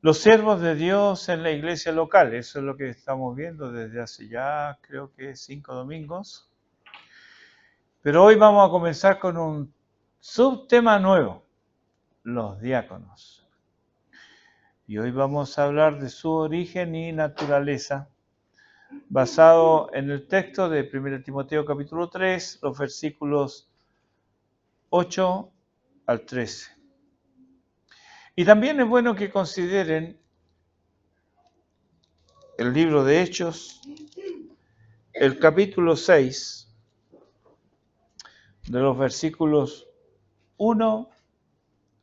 Los siervos de Dios en la iglesia local, eso es lo que estamos viendo desde hace ya creo que 5 domingos. Pero hoy vamos a comenzar con un subtema nuevo, los diáconos. Y hoy vamos a hablar de su origen y naturaleza, basado en el texto de 1 Timoteo capítulo 3, los versículos 8 al 13. Y también es bueno que consideren el libro de Hechos, el capítulo 6, de los versículos 1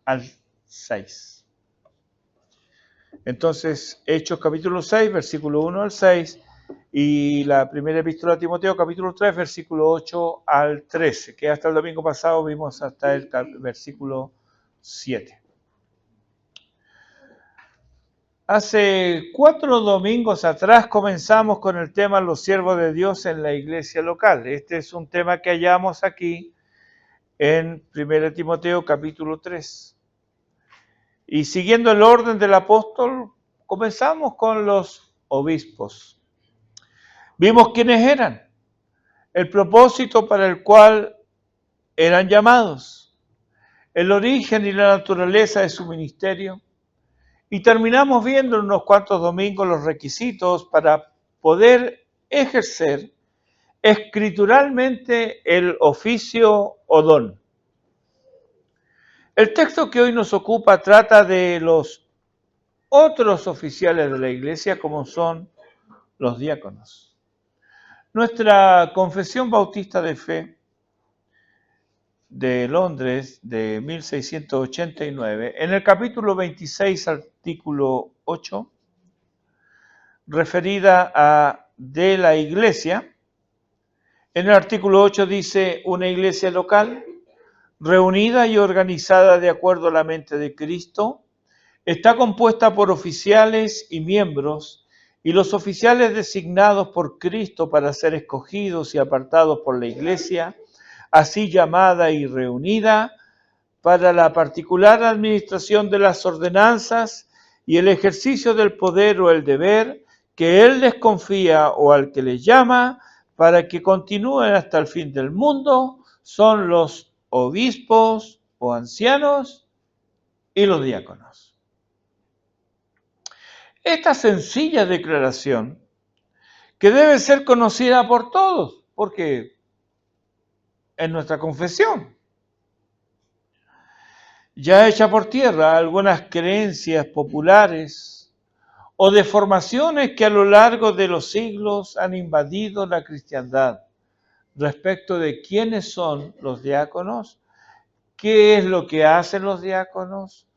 al 6. Entonces, Hechos capítulo 6, versículo 1 al 6, y la primera epístola a Timoteo capítulo 3, versículo 8 al 13, que hasta el domingo pasado vimos hasta el versículo 7. Hace 4 domingos atrás comenzamos con el tema los siervos de Dios en la iglesia local. Este es un tema que hallamos aquí en 1 Timoteo capítulo 3. Y siguiendo el orden del apóstol, comenzamos con los obispos. Vimos quiénes eran, el propósito para el cual eran llamados, el origen y la naturaleza de su ministerio, y terminamos viendo en unos cuantos domingos los requisitos para poder ejercer escrituralmente el oficio o don. El texto que hoy nos ocupa trata de los otros oficiales de la iglesia, como son los diáconos. Nuestra Confesión Bautista de Fe de Londres de 1689, en el capítulo 26, artículo 8, referida a de la iglesia, en el artículo 8 dice: una iglesia local, reunida y organizada de acuerdo a la mente de Cristo, está compuesta por oficiales y miembros, y los oficiales designados por Cristo para ser escogidos y apartados por la iglesia, así llamada y reunida, para la particular administración de las ordenanzas y el ejercicio del poder o el deber que Él les confía o al que les llama, para que continúen hasta el fin del mundo, son los obispos o ancianos y los diáconos. Esta sencilla declaración, que debe ser conocida por todos, porque es nuestra confesión, ya echa por tierra algunas creencias populares o deformaciones que a lo largo de los siglos han invadido la cristiandad respecto de quiénes son los diáconos, qué es lo que hacen los diáconos,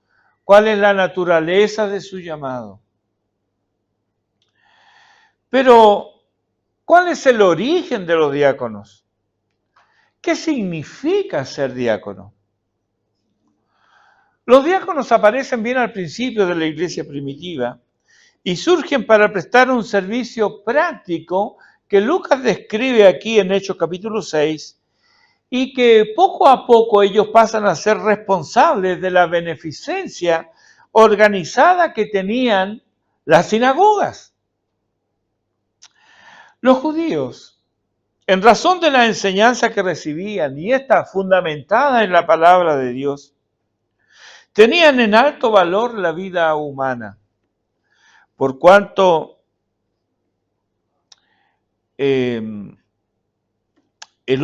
cuál es la naturaleza de su llamado. Pero, ¿cuál es el origen de los diáconos? ¿Qué significa ser diácono? Los diáconos aparecen bien al principio de la iglesia primitiva y surgen para prestar un servicio práctico que Lucas describe aquí en Hechos capítulo 6 y que poco a poco ellos pasan a ser responsables de la beneficencia organizada que tenían las sinagogas. Los judíos, en razón de la enseñanza que recibían, y esta fundamentada en la palabra de Dios, tenían en alto valor la vida humana, por cuanto el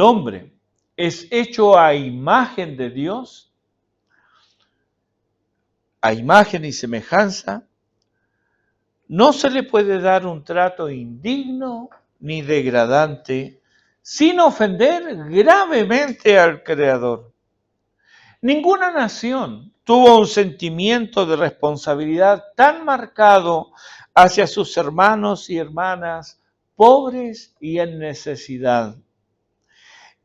hombre es hecho a imagen de Dios, a imagen y semejanza. No se le puede dar un trato indigno ni degradante sin ofender gravemente al Creador. Ninguna nación tuvo un sentimiento de responsabilidad tan marcado hacia sus hermanos y hermanas pobres y en necesidad.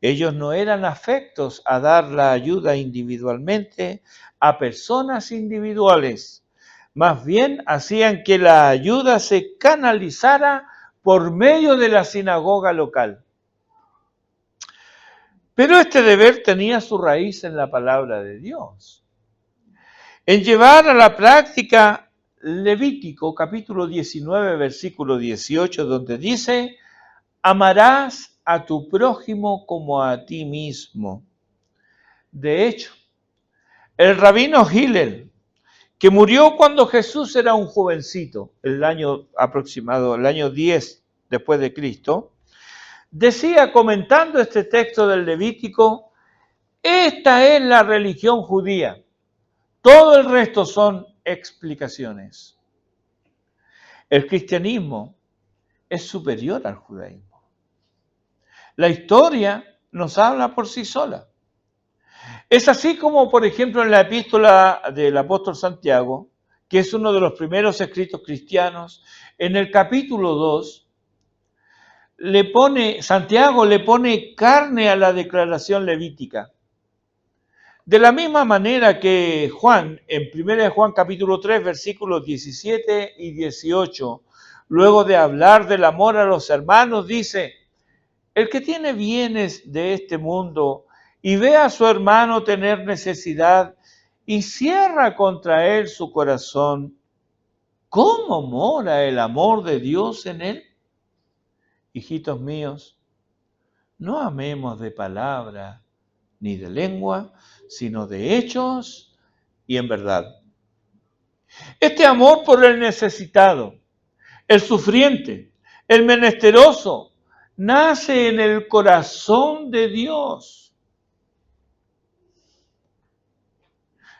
Ellos no eran afectos a dar la ayuda individualmente a personas individuales. Más bien hacían que la ayuda se canalizara por medio de la sinagoga local. Pero este deber tenía su raíz en la palabra de Dios, en llevar a la práctica Levítico capítulo 19, versículo 18, donde dice: amarás a tu prójimo como a ti mismo. De hecho, el rabino Hillel, que murió cuando Jesús era un jovencito, el año aproximado, el año 10 después de Cristo, decía, comentando este texto del Levítico: esta es la religión judía, todo el resto son explicaciones. El cristianismo es superior al judaísmo. La historia nos habla por sí sola. Es así como, por ejemplo, en la epístola del apóstol Santiago, que es uno de los primeros escritos cristianos, en el capítulo 2, Santiago le pone carne a la declaración levítica. De la misma manera que Juan, en 1 Juan capítulo 3, versículos 17 y 18, luego de hablar del amor a los hermanos, dice: el que tiene bienes de este mundo y ve a su hermano tener necesidad y cierra contra él su corazón, ¿cómo mora el amor de Dios en él? Hijitos míos, no amemos de palabra ni de lengua, sino de hechos y en verdad. Este amor por el necesitado, el sufriente, el menesteroso, nace en el corazón de Dios.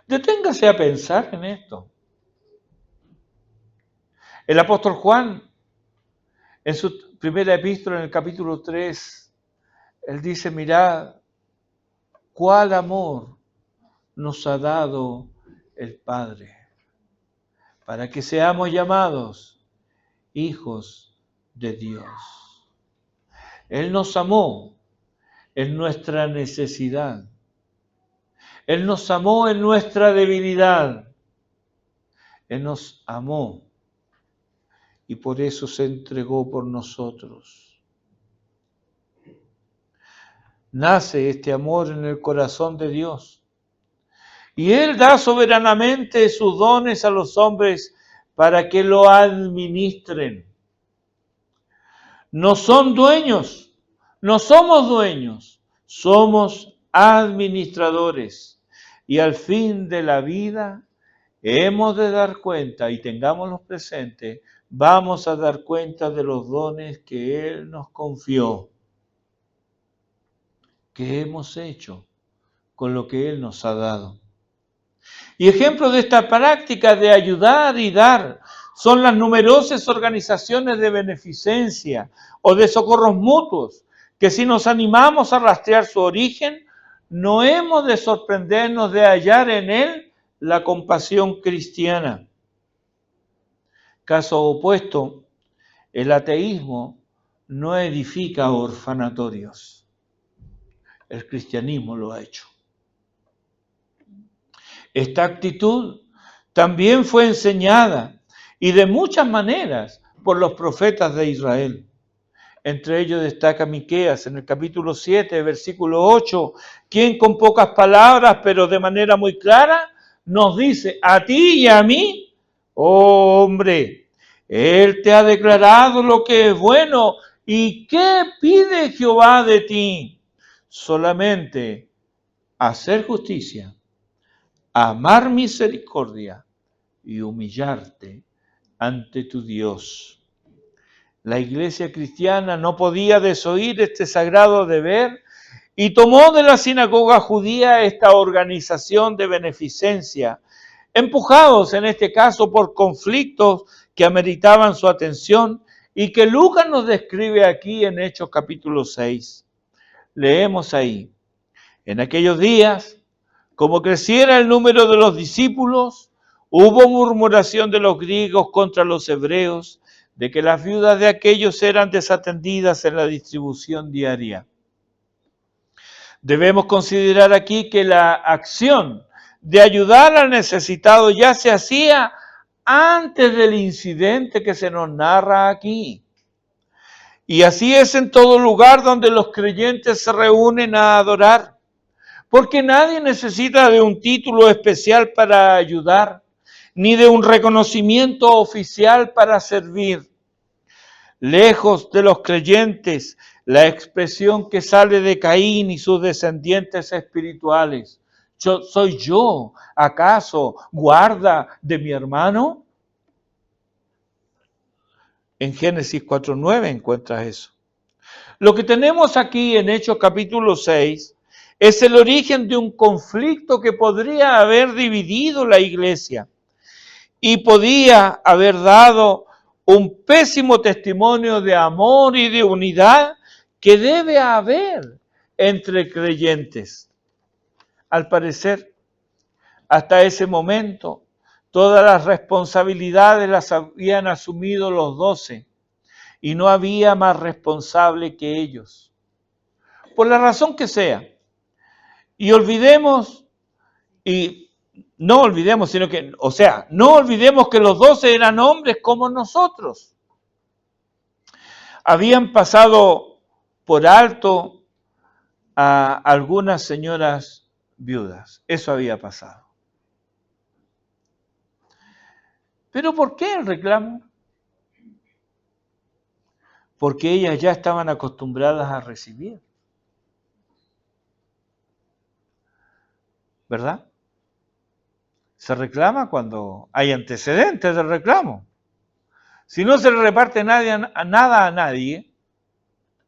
Deténgase a pensar en esto. El apóstol Juan, en su primera epístola, en el capítulo 3, él dice: mirad, cuál amor nos ha dado el Padre, para que seamos llamados hijos de Dios. Él nos amó en nuestra necesidad. Él nos amó en nuestra debilidad. Él nos amó y por eso se entregó por nosotros. Nace este amor en el corazón de Dios. Y Él da soberanamente sus dones a los hombres para que lo administren. No son dueños, no somos dueños, somos administradores. Y al fin de la vida hemos de dar cuenta, y tengámoslos presentes, vamos a dar cuenta de los dones que Él nos confió. ¿Qué hemos hecho con lo que Él nos ha dado? Y ejemplo de esta práctica de ayudar y dar son las numerosas organizaciones de beneficencia o de socorros mutuos, que si nos animamos a rastrear su origen, no hemos de sorprendernos de hallar en él la compasión cristiana. Caso opuesto, el ateísmo no edifica orfanatorios. El cristianismo lo ha hecho. Esta actitud también fue enseñada y de muchas maneras por los profetas de Israel. Entre ellos destaca Miqueas en el capítulo 7, versículo 8, quien con pocas palabras, pero de manera muy clara, nos dice: a ti y a mí, oh hombre, Él te ha declarado lo que es bueno. ¿Y qué pide Jehová de ti? Solamente hacer justicia, amar misericordia y humillarte ante tu Dios. La iglesia cristiana no podía desoír este sagrado deber y tomó de la sinagoga judía esta organización de beneficencia, empujados en este caso por conflictos que ameritaban su atención y que Lucas nos describe aquí en Hechos capítulo 6. Leemos ahí: en aquellos días, como creciera el número de los discípulos, hubo murmuración de los griegos contra los hebreos, de que las viudas de aquellos eran desatendidas en la distribución diaria. Debemos considerar aquí que la acción de ayudar al necesitado ya se hacía antes del incidente que se nos narra aquí. Y así es en todo lugar donde los creyentes se reúnen a adorar, porque nadie necesita de un título especial para ayudar. ni de un reconocimiento oficial para servir. Lejos de los creyentes, la expresión que sale de Caín y sus descendientes espirituales. ¿Soy yo, acaso, guarda de mi hermano? En Génesis 4:9 encuentras eso. Lo que tenemos aquí en Hechos capítulo 6 es el origen de un conflicto que podría haber dividido la iglesia y podía haber dado un pésimo testimonio de amor y de unidad que debe haber entre creyentes. Al parecer, hasta ese momento, todas las responsabilidades las habían asumido los 12 y no había más responsable que ellos. Por la razón que sea. Y no olvidemos que los 12 eran hombres como nosotros. Habían pasado por alto a algunas señoras viudas. Eso había pasado. ¿Pero por qué el reclamo? Porque ellas ya estaban acostumbradas a recibir. ¿Verdad? Se reclama cuando hay antecedentes del reclamo. Si no se le reparte nada a nadie,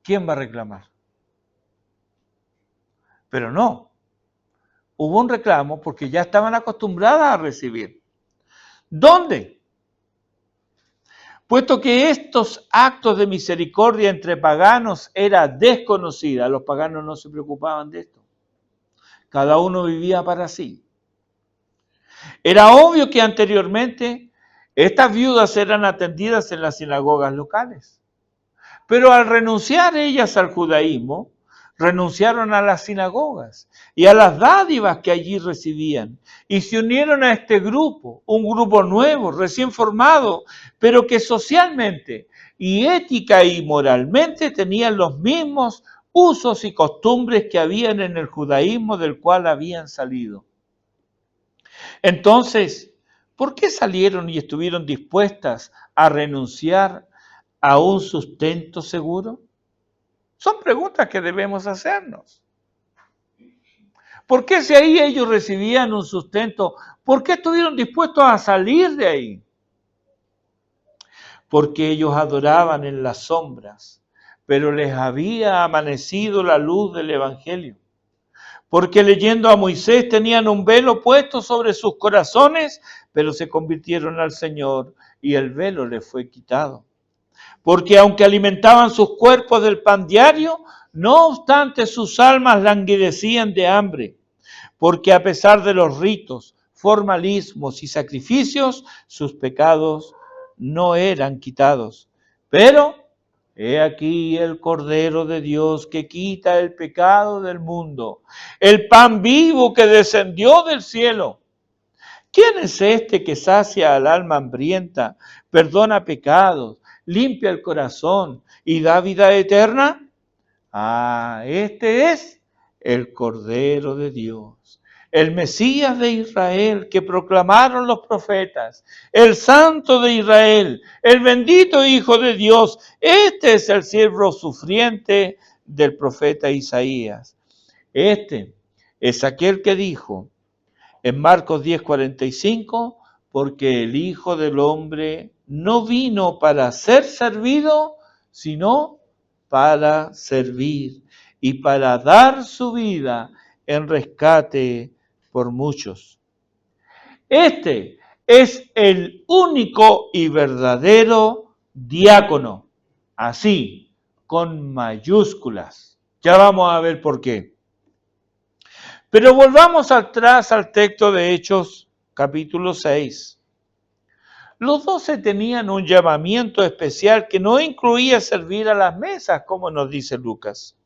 ¿quién va a reclamar? Pero no. Hubo un reclamo porque ya estaban acostumbradas a recibir. ¿Dónde? Puesto que estos actos de misericordia entre paganos era desconocida, los paganos no se preocupaban de esto. Cada uno vivía para sí. Era obvio que anteriormente estas viudas eran atendidas en las sinagogas locales. Pero al renunciar ellas al judaísmo, renunciaron a las sinagogas y a las dádivas que allí recibían y se unieron a este grupo, un grupo nuevo, recién formado, pero que socialmente y ética y moralmente tenían los mismos usos y costumbres que habían en el judaísmo del cual habían salido. Entonces, ¿por qué salieron y estuvieron dispuestas a renunciar a un sustento seguro? Son preguntas que debemos hacernos. ¿Por qué si ahí ellos recibían un sustento, por qué estuvieron dispuestos a salir de ahí? Porque ellos adoraban en las sombras, pero les había amanecido la luz del Evangelio. Porque leyendo a Moisés tenían un velo puesto sobre sus corazones, pero se convirtieron al Señor y el velo les fue quitado. Porque aunque alimentaban sus cuerpos del pan diario, no obstante sus almas languidecían de hambre. Porque a pesar de los ritos, formalismos y sacrificios, sus pecados no eran quitados. Pero he aquí el Cordero de Dios que quita el pecado del mundo, el pan vivo que descendió del cielo. ¿Quién es este que sacia al alma hambrienta, perdona pecados, limpia el corazón y da vida eterna? Este es el Cordero de Dios, el Mesías de Israel que proclamaron los profetas, el Santo de Israel, el bendito Hijo de Dios. Este es el siervo sufriente del profeta Isaías. Este es aquel que dijo en Marcos 10:45, porque el Hijo del Hombre no vino para ser servido, sino para servir y para dar su vida en rescate por muchos. Este es el único y verdadero diácono, así, con mayúsculas. Ya vamos a ver por qué. Pero volvamos atrás al texto de Hechos, capítulo 6. Los 12 tenían un llamamiento especial que no incluía servir a las mesas, como nos dice Lucas.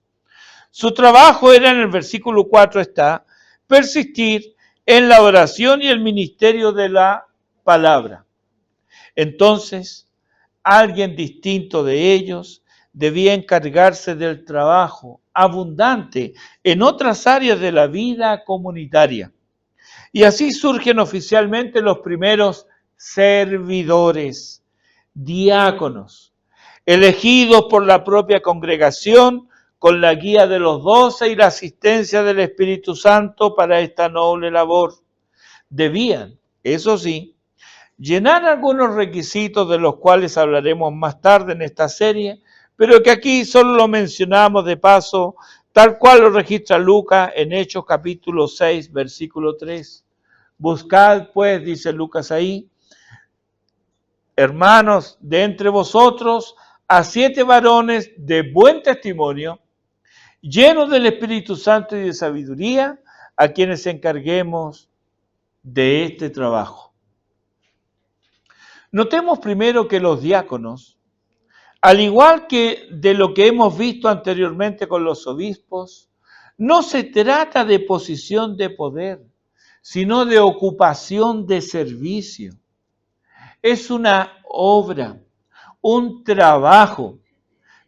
Su trabajo era, en el versículo 4 está, persistir en la oración y el ministerio de la palabra. Entonces, alguien distinto de ellos debía encargarse del trabajo abundante en otras áreas de la vida comunitaria. Y así surgen oficialmente los primeros servidores, diáconos, elegidos por la propia congregación con la guía de los 12 y la asistencia del Espíritu Santo para esta noble labor. Debían, eso sí, llenar algunos requisitos de los cuales hablaremos más tarde en esta serie, pero que aquí solo lo mencionamos de paso, tal cual lo registra Lucas en Hechos capítulo 6, versículo 3. Buscad, pues, dice Lucas ahí, hermanos, de entre vosotros a 7 varones de buen testimonio, llenos del Espíritu Santo y de sabiduría, a quienes encarguemos de este trabajo. Notemos primero que los diáconos, al igual que de lo que hemos visto anteriormente con los obispos, no se trata de posición de poder, sino de ocupación de servicio. Es una obra, un trabajo.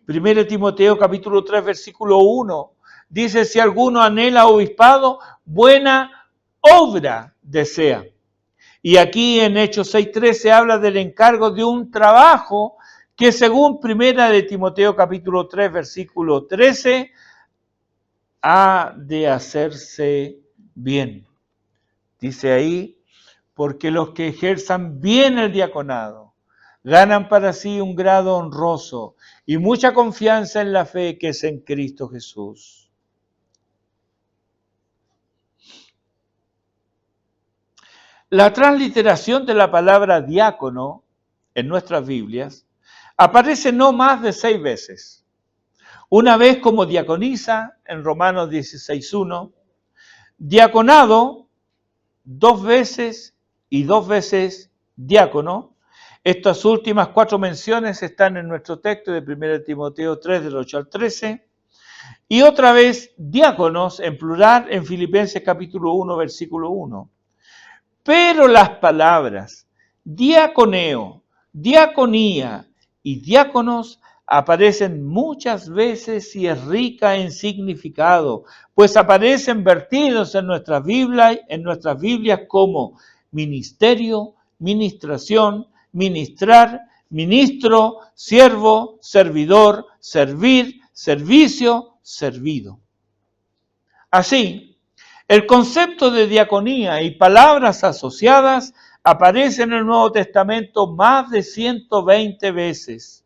1 Timoteo capítulo 3, versículo 1, dice, si alguno anhela obispado, buena obra desea. Y aquí en Hechos 6.3 se habla del encargo de un trabajo que según 1 Timoteo capítulo 3, versículo 13, ha de hacerse bien. Dice ahí, porque los que ejerzan bien el diaconado ganan para sí un grado honroso y mucha confianza en la fe que es en Cristo Jesús. La transliteración de la palabra diácono en nuestras Biblias aparece no más de 6 veces. Una vez como diaconisa en Romanos 16.1, diaconado 2 veces y 2 veces diácono. Estas últimas 4 menciones están en nuestro texto de 1 Timoteo 3, del 8 al 13. Y otra vez diáconos en plural en Filipenses capítulo 1, versículo 1. Pero las palabras diaconeo, diaconía y diáconos aparecen muchas veces y es rica en significado, pues aparecen vertidos en nuestras Biblias como ministerio, ministración, ministrar, ministro, siervo, servidor, servir, servicio, servido. Así, el concepto de diaconía y palabras asociadas aparece en el Nuevo Testamento más de 120 veces.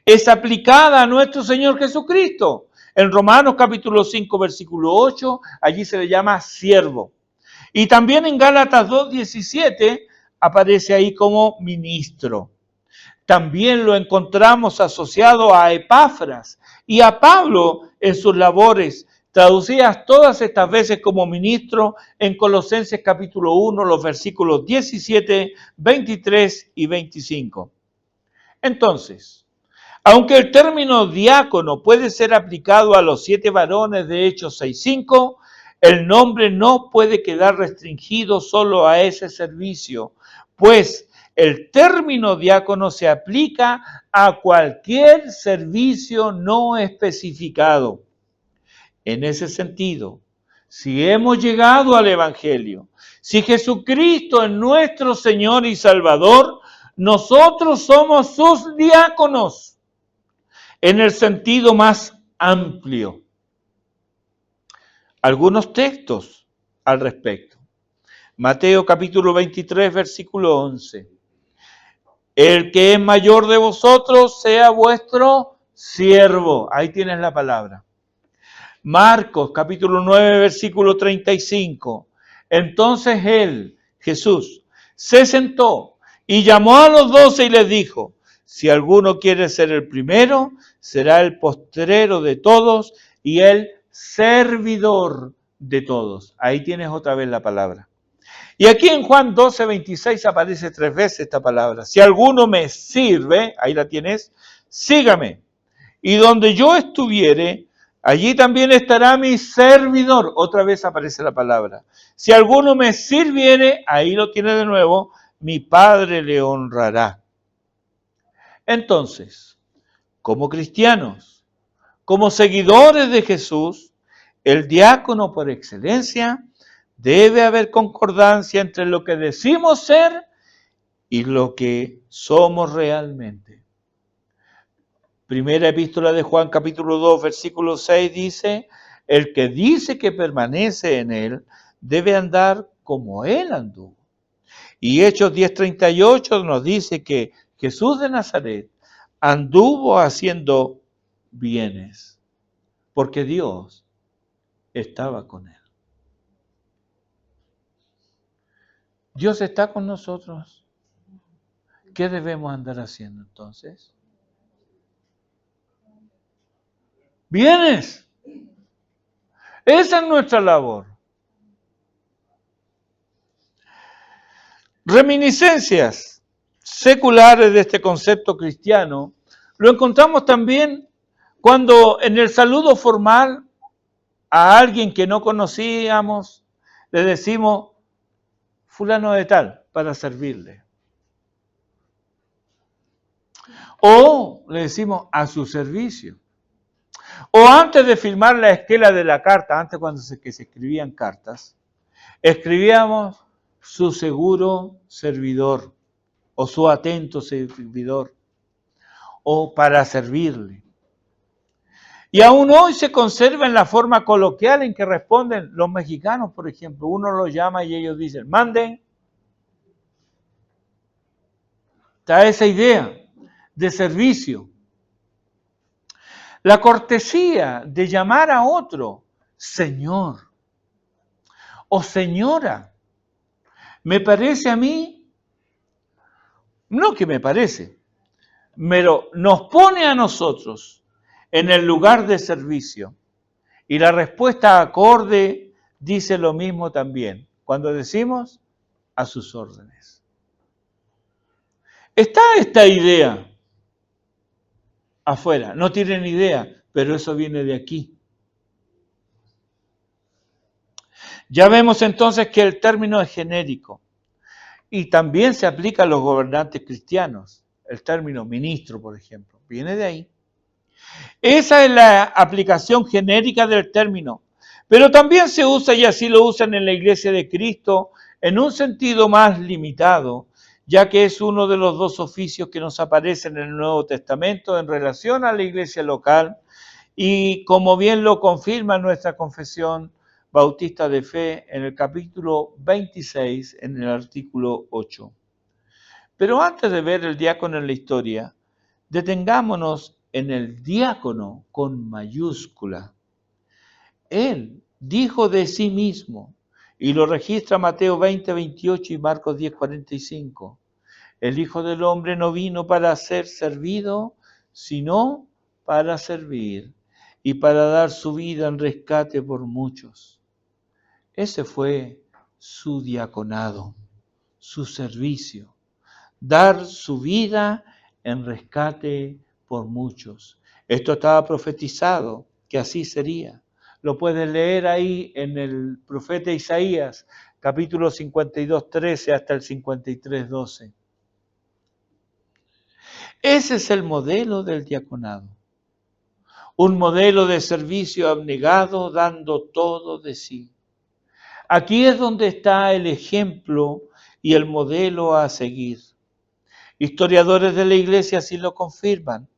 Es aplicada a nuestro Señor Jesucristo. En Romanos capítulo 5, versículo 8, allí se le llama siervo. Y también en Gálatas 2:17 aparece ahí como ministro. También lo encontramos asociado a Epafras y a Pablo en sus labores, traducidas todas estas veces como ministro en Colosenses capítulo 1, los versículos 17, 23 y 25. Entonces, aunque el término diácono puede ser aplicado a los 7 varones de Hechos 6.5, el nombre no puede quedar restringido solo a ese servicio, pues el término diácono se aplica a cualquier servicio no especificado. En ese sentido, si hemos llegado al Evangelio, si Jesucristo es nuestro Señor y Salvador, nosotros somos sus diáconos en el sentido más amplio. Algunos textos al respecto. Mateo capítulo 23, versículo 11. El que es mayor de vosotros sea vuestro siervo. Ahí tienes la palabra. Marcos capítulo 9, versículo 35. Entonces él, Jesús, se sentó y llamó a los 12 y les dijo, si alguno quiere ser el primero, será el postrero de todos y el servidor de todos. Ahí tienes otra vez la palabra. Y aquí en Juan 12, 26 aparece 3 veces esta palabra. Si alguno me sirve, ahí la tienes, sígame. Y donde yo estuviere, allí también estará mi servidor. Otra vez aparece la palabra. Si alguno me sirviere, ahí lo tiene de nuevo, mi Padre le honrará. Entonces, como cristianos, como seguidores de Jesús, el diácono por excelencia Debe haber concordancia entre lo que decimos ser y lo que somos realmente. Primera epístola de Juan, capítulo 2, versículo 6 dice, el que dice que permanece en él debe andar como él anduvo. Y Hechos 10:38 nos dice que Jesús de Nazaret anduvo haciendo bienes, porque Dios estaba con él. Dios está con nosotros. ¿Qué debemos andar haciendo entonces? Bienes. Esa es nuestra labor. Reminiscencias seculares de este concepto cristiano lo encontramos también cuando en el saludo formal a alguien que no conocíamos le decimos fulano de tal para servirle. O le decimos a su servicio. O antes de firmar la esquela de la carta, antes cuando se escribían cartas, escribíamos su seguro servidor o su atento servidor o para servirle. Y aún hoy se conserva en la forma coloquial en que responden los mexicanos, por ejemplo. Uno los llama y ellos dicen, manden. Está esa idea de servicio. La cortesía de llamar a otro señor o señora. Me parece a mí, no que me parece, pero nos pone a nosotros en el lugar de servicio. Y la respuesta acorde dice lo mismo también, cuando decimos a sus órdenes. Está esta idea afuera, no tienen idea, pero eso viene de aquí. Ya vemos entonces que el término es genérico y también se aplica a los gobernantes cristianos. El término ministro, por ejemplo, viene de ahí. Esa es la aplicación genérica del término, pero también se usa, y así lo usan en la Iglesia de Cristo, en un sentido más limitado, ya que es uno de los dos oficios que nos aparecen en el Nuevo Testamento en relación a la iglesia local, y como bien lo confirma nuestra confesión bautista de fe en el capítulo 26, en el artículo 8. Pero antes de ver el diácono en la historia, detengámonos en el diácono con mayúscula. Él dijo de sí mismo, y lo registra Mateo 20:28 y Marcos 10:45. El Hijo del Hombre no vino para ser servido, sino para servir y para dar su vida en rescate por muchos. Ese fue su diaconado, su servicio. Dar su vida en rescate por muchos. Esto estaba profetizado, que así sería. Lo puedes leer ahí en el profeta Isaías, capítulo 52:13 hasta el 53:12. Ese es el modelo del diaconado. Un modelo de servicio abnegado, dando todo de sí. Aquí es donde está el ejemplo y el modelo a seguir. Historiadores de la Iglesia así lo confirman.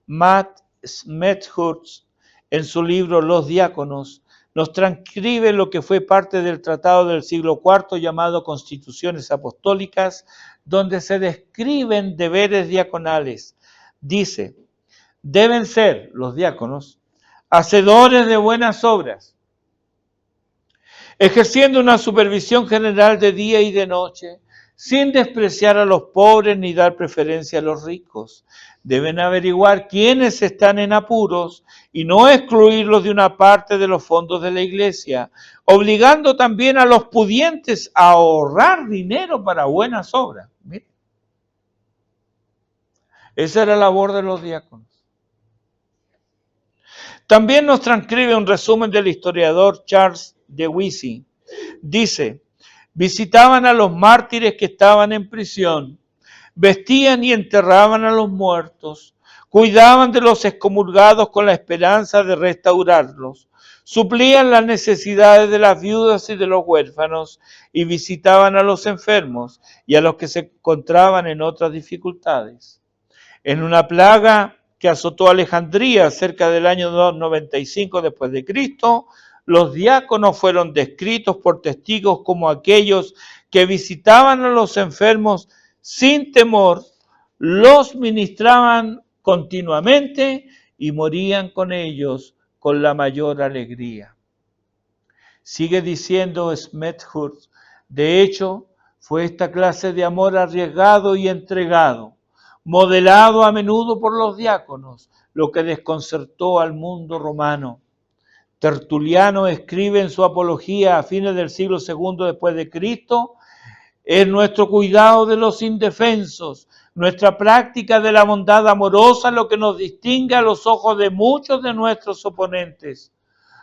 Matt Smethurst, en su libro Los Diáconos, nos transcribe lo que fue parte del tratado del siglo IV llamado Constituciones Apostólicas, donde se describen deberes diaconales. Dice, deben ser los diáconos hacedores de buenas obras, ejerciendo una supervisión general de día y de noche, sin despreciar a los pobres ni dar preferencia a los ricos. Deben averiguar quiénes están en apuros y no excluirlos de una parte de los fondos de la iglesia, obligando también a los pudientes a ahorrar dinero para buenas obras. Miren. Esa era la labor de los diáconos. También nos transcribe un resumen del historiador Charles de Wissey. Dice, visitaban a los mártires que estaban en prisión, vestían y enterraban a los muertos, cuidaban de los excomulgados con la esperanza de restaurarlos. suplían las necesidades de las viudas y de los huérfanos y visitaban a los enfermos y a los que se encontraban en otras dificultades. En una plaga que azotó Alejandría cerca del año 295 después de Cristo, los diáconos fueron descritos por testigos como aquellos que visitaban a los enfermos sin temor, los ministraban continuamente y morían con ellos con la mayor alegría. Sigue diciendo Smethurst, de hecho, fue esta clase de amor arriesgado y entregado, modelado a menudo por los diáconos, lo que desconcertó al mundo romano. Tertuliano escribe en su apología a fines del siglo II después de Cristo: es nuestro cuidado de los indefensos, nuestra práctica de la bondad amorosa lo que nos distingue a los ojos de muchos de nuestros oponentes.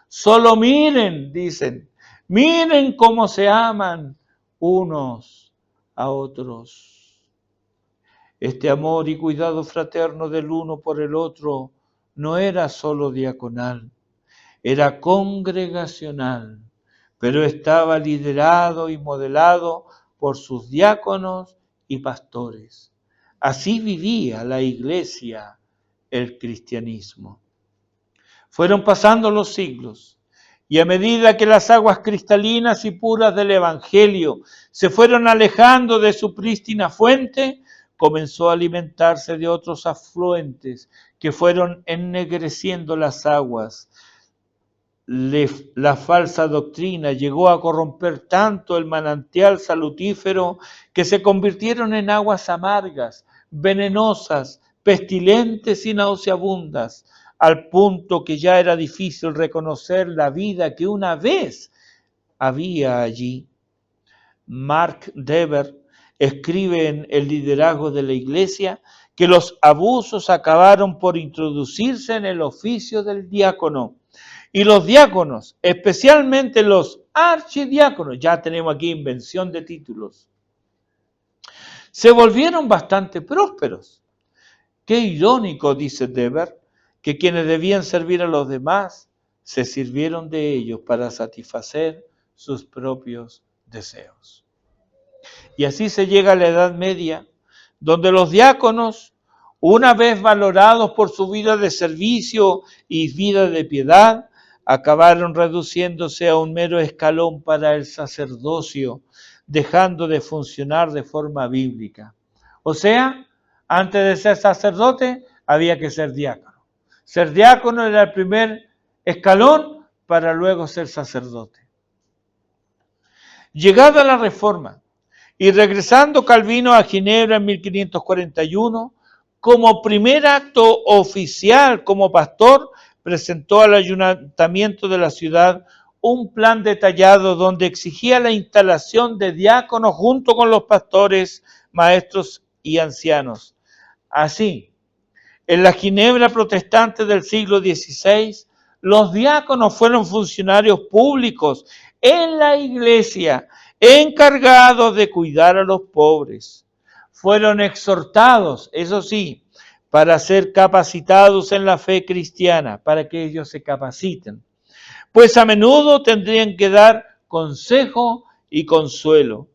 Solo miren, dicen, miren cómo se aman unos a otros. Este amor y cuidado fraterno del uno por el otro no era solo diaconal, era congregacional, pero estaba liderado y modelado por sus diáconos y pastores. Así vivía la iglesia, el cristianismo. Fueron pasando los siglos y a medida que las aguas cristalinas y puras del Evangelio se fueron alejando de su prístina fuente, comenzó a alimentarse de otros afluentes que fueron ennegreciendo las aguas. La falsa doctrina llegó a corromper tanto el manantial salutífero que se convirtieron en aguas amargas, venenosas, pestilentes y nauseabundas, al punto que ya era difícil reconocer la vida que una vez había allí. Mark Dever escribe en El liderazgo de la Iglesia que los abusos acabaron por introducirse en el oficio del diácono. Y los diáconos, especialmente los archidiáconos, ya tenemos aquí invención de títulos, se volvieron bastante prósperos. Qué irónico, dice Dever, que quienes debían servir a los demás se sirvieron de ellos para satisfacer sus propios deseos. Y así se llega a la Edad Media, donde los diáconos, una vez valorados por su vida de servicio y vida de piedad, acabaron reduciéndose a un mero escalón para el sacerdocio, dejando de funcionar de forma bíblica. O sea, antes de ser sacerdote, había que ser diácono. Ser diácono era el primer escalón para luego ser sacerdote. Llegada la Reforma y regresando Calvino a Ginebra en 1541, como primer acto oficial como pastor, presentó al ayuntamiento de la ciudad un plan detallado donde exigía la instalación de diáconos junto con los pastores, maestros y ancianos. Así, en la Ginebra protestante del siglo XVI, los diáconos fueron funcionarios públicos en la iglesia, encargados de cuidar a los pobres. Fueron exhortados, eso sí, para ser capacitados en la fe cristiana, para que ellos se capaciten. Pues a menudo tendrían que dar consejo y consuelo.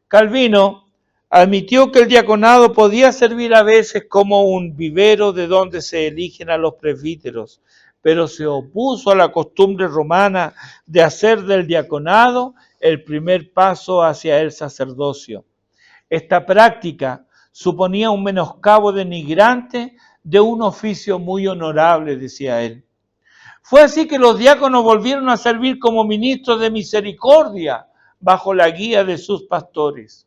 Calvino admitió que el diaconado podía servir a veces como un vivero de donde se eligen a los presbíteros, pero se opuso a la costumbre romana de hacer del diaconado el primer paso hacia el sacerdocio. Esta práctica suponía un menoscabo denigrante de un oficio muy honorable, decía él. Fue así que los diáconos volvieron a servir como ministros de misericordia bajo la guía de sus pastores.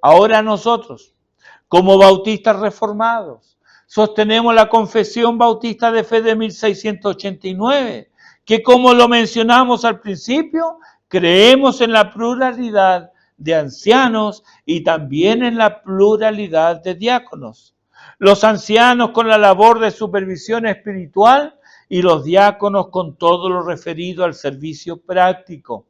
Ahora nosotros, como bautistas reformados, sostenemos la Confesión Bautista de Fe de 1689, que como lo mencionamos al principio, creemos en la pluralidad de ancianos y también en la pluralidad de diáconos. Los ancianos con la labor de supervisión espiritual y los diáconos con todo lo referido al servicio práctico.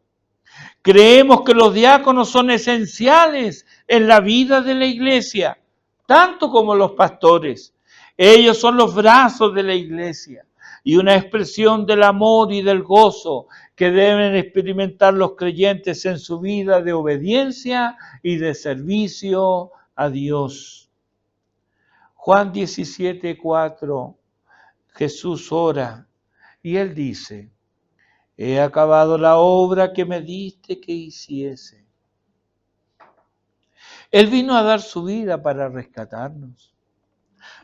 Creemos que los diáconos son esenciales en la vida de la iglesia, tanto como los pastores. Ellos son los brazos de la iglesia. y una expresión del amor y del gozo que deben experimentar los creyentes en su vida de obediencia y de servicio a Dios. Juan 17:4, Jesús ora y él dice: he acabado la obra que me diste que hiciese. Él vino a dar su vida para rescatarnos.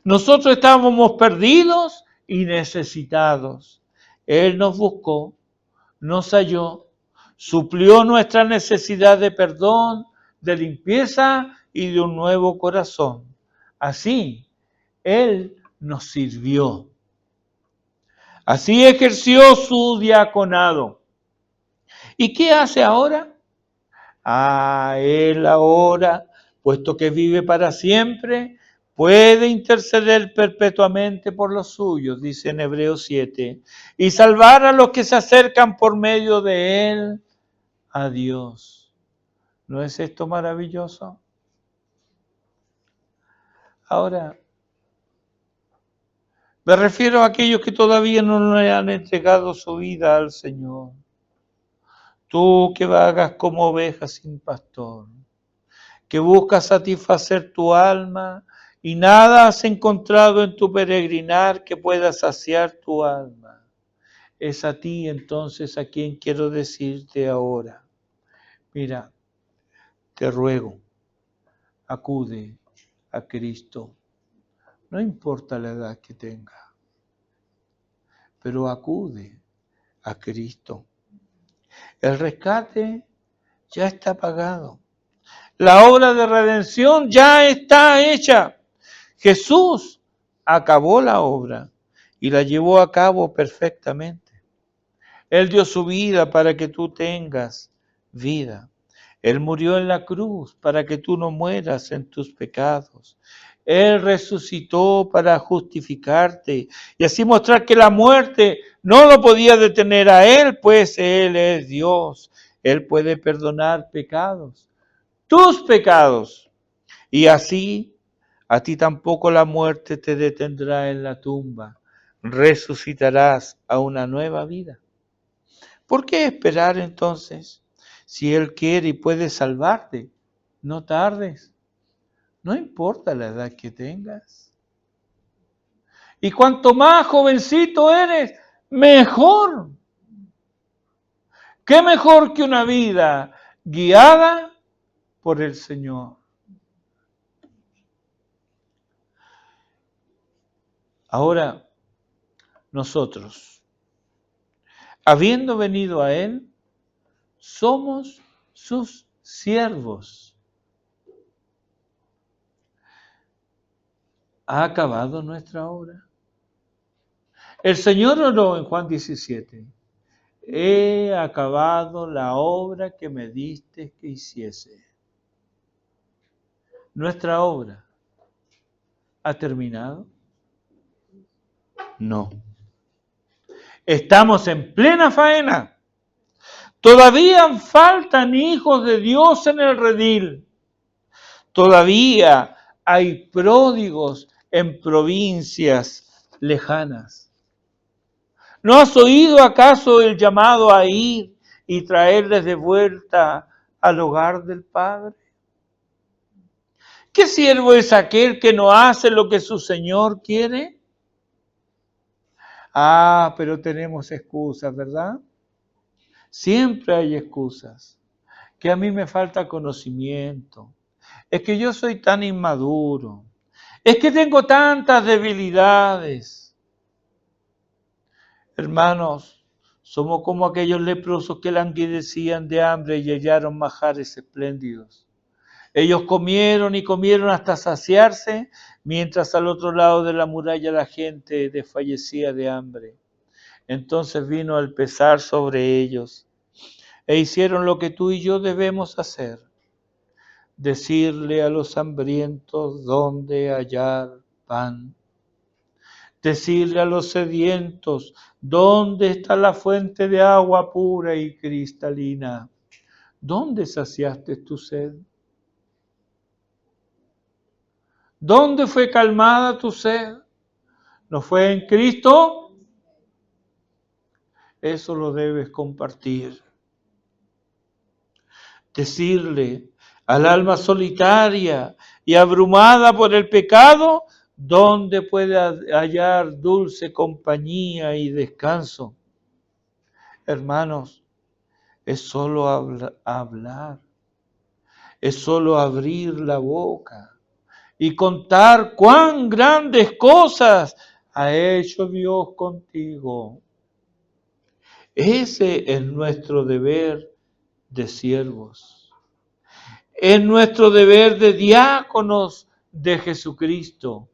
Nosotros estábamos perdidos y necesitados. Él nos buscó, nos halló, suplió nuestra necesidad de perdón, de limpieza y de un nuevo corazón. Así, Él nos sirvió. Así ejerció su diaconado. ¿Y qué hace ahora? Él ahora, puesto que vive para siempre, puede interceder perpetuamente por los suyos, dice en Hebreos 7, y salvar a los que se acercan por medio de él a Dios. ¿No es esto maravilloso? Ahora, me refiero a aquellos que todavía no le han entregado su vida al Señor. Tú que vagas como oveja sin pastor, que buscas satisfacer tu alma y nada has encontrado en tu peregrinar que pueda saciar tu alma. Es a ti entonces a quien quiero decirte ahora: mira, te ruego, acude a Cristo. No importa la edad que tenga, pero acude a Cristo. El rescate ya está pagado. La obra de redención ya está hecha. Jesús acabó la obra y la llevó a cabo perfectamente. Él dio su vida para que tú tengas vida. Él murió en la cruz para que tú no mueras en tus pecados. Él resucitó para justificarte y así mostrar que la muerte no lo podía detener a Él, pues Él es Dios. Él puede perdonar pecados, tus pecados, y así a ti tampoco la muerte te detendrá en la tumba. Resucitarás a una nueva vida. ¿Por qué esperar entonces? Si Él quiere y puede salvarte, no tardes. No importa la edad que tengas. Y cuanto más jovencito eres, mejor. ¿Qué mejor que una vida guiada por el Señor? Ahora, nosotros, habiendo venido a Él, somos sus siervos. ¿Ha acabado nuestra obra? El Señor oró en Juan 17. He acabado la obra que me diste que hiciese. ¿Nuestra obra ha terminado? No. Estamos en plena faena. Todavía faltan hijos de Dios en el redil. Todavía hay pródigos en provincias lejanas. ¿No has oído acaso el llamado a ir y traerles de vuelta al hogar del Padre? ¿Qué siervo es aquel que no hace lo que su Señor quiere? Pero tenemos excusas, ¿verdad? Siempre hay excusas. Que a mí me falta conocimiento. Es que yo soy tan inmaduro. Es que tengo tantas debilidades. Hermanos, somos como aquellos leprosos que languidecían de hambre y hallaron manjares espléndidos. Ellos comieron y comieron hasta saciarse, mientras al otro lado de la muralla la gente desfallecía de hambre. Entonces vino el pesar sobre ellos e hicieron lo que tú y yo debemos hacer: decirle a los hambrientos dónde hallar pan. Decirle a los sedientos dónde está la fuente de agua pura y cristalina. ¿Dónde saciaste tu sed? ¿Dónde fue calmada tu sed? ¿No fue en Cristo? eso lo debes compartir. Decirle al alma solitaria y abrumada por el pecado, ¿dónde puede hallar dulce compañía y descanso? Hermanos, es solo hablar, es solo abrir la boca y contar cuán grandes cosas ha hecho Dios contigo. Ese es nuestro deber de siervos. Es nuestro deber de diáconos de Jesucristo.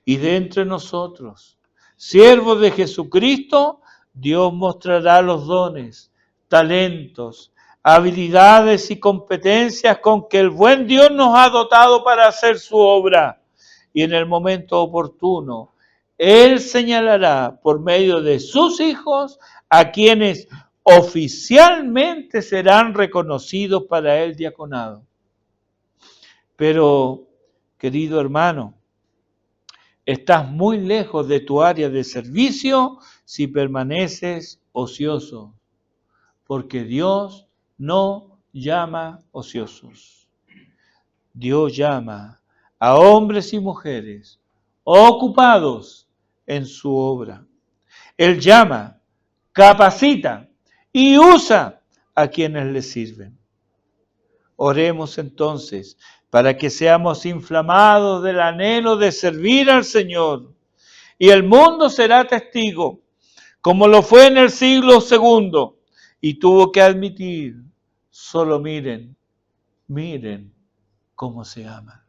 Y de entre nosotros, siervos de Jesucristo, Dios mostrará los dones, talentos, habilidades y competencias con que el buen Dios nos ha dotado para hacer su obra. Y en el momento oportuno, Él señalará por medio de sus hijos a quienes oficialmente serán reconocidos para el diaconado. Pero, querido hermano, estás muy lejos de tu área de servicio si permaneces ocioso, porque Dios no llama ociosos. Dios llama a hombres y mujeres ocupados en su obra. Él llama, capacita y usa a quienes le sirven. Oremos entonces para que seamos inflamados del anhelo de servir al Señor. Y el mundo será testigo, como lo fue en el siglo II, y tuvo que admitir, solo miren cómo se ama.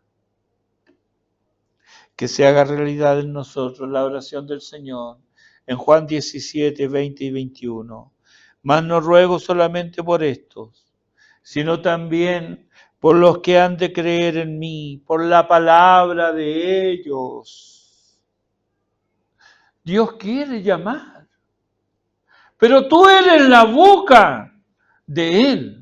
Que se haga realidad en nosotros la oración del Señor en Juan 17, 20 y 21. Mas no ruego solamente por estos, sino también por los que han de creer en mí, por la palabra de ellos. Dios quiere llamar, pero tú eres la boca de Él.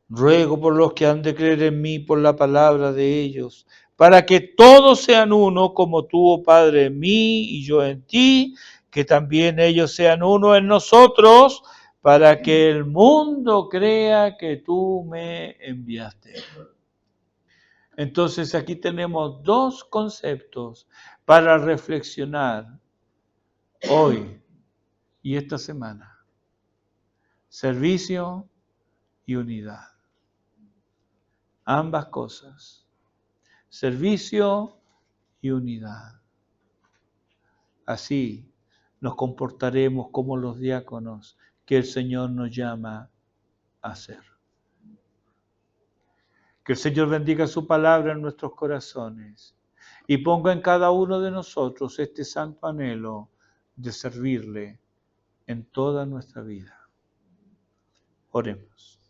Ruego por los que han de creer en mí, por la palabra de ellos, para que todos sean uno, como tú, oh Padre, en mí y yo en ti, que también ellos sean uno en nosotros, para que el mundo crea que tú me enviaste. Entonces aquí tenemos dos conceptos para reflexionar hoy y esta semana. Servicio y unidad. Ambas cosas. Servicio y unidad. Así nos comportaremos como los diáconos que el Señor nos llama a ser. Que el Señor bendiga su palabra en nuestros corazones y ponga en cada uno de nosotros este santo anhelo de servirle en toda nuestra vida. Oremos.